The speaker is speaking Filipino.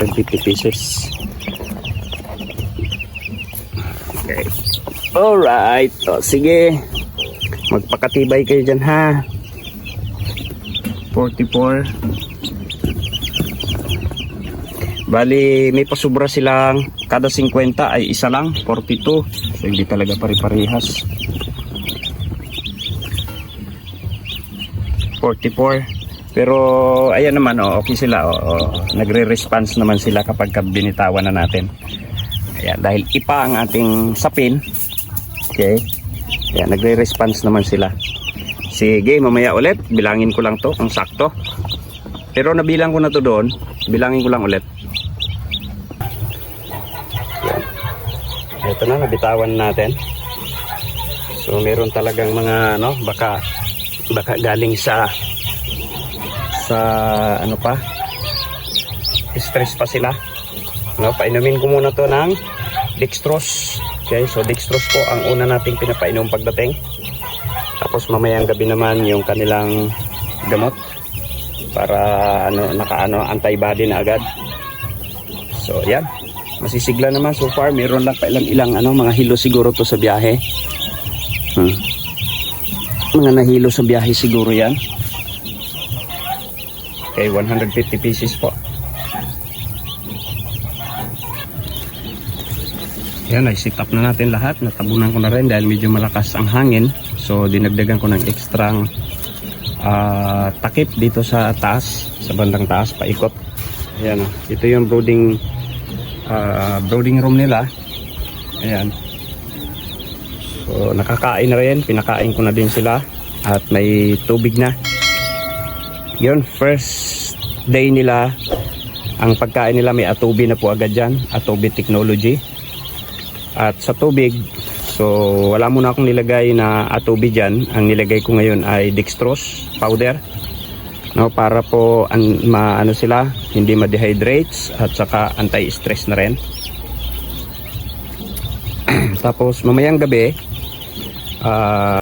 50 pieces. Okay. Alright. O, sige. Magpakatibay kayo dyan ha. 44. Bali, may pasubra silang kada 50 ay isa lang, 42. So, hindi talaga pare-parehas. 44. Pero, ayan naman, okay sila. Nagre-response naman sila kapag binitawan na natin. Ayan, dahil ipa ang ating sapin. Okay. Ayan, nagre-response naman sila. Sige, mamaya ulit. Bilangin ko lang to kung sakto. Pero nabilang ko na to doon. Bilangin ko lang ulit. Ito na, nabitawan natin. So meron talagang mga baka galing sa ano pa, stress pa sila. Painumin ko muna to ng dextrose. Okay, so dextrose po ang una nating pinapainom pagdating. Tapos mamayang gabi naman yung kanilang gamot para antibody na agad. So yan. Masisigla naman so far. Meron lang pa ilang mga hilo siguro to sa biyahe. Mga nahilo sa biyahe siguro yan. Okay, 150 pieces po. Yan, ay-sit up na natin lahat. Natabunan ko na rin dahil medyo malakas ang hangin. So dinagdagan ko ng ekstrang takip dito sa taas, sa bandang taas, paikot. Ayan, ito yung brooding room nila. Ayan. So nakakain na rin, pinakain ko na din sila at may tubig na. Yun, first day nila, ang pagkain nila may atubi na po agad dyan, atubi technology. At sa tubig, so wala muna akong nilagay na atubi dyan. Ang nilagay ko ngayon ay dextrose powder, para po sila, hindi ma-dehydrates at saka anti-stress na rin. Tapos mamayang gabi,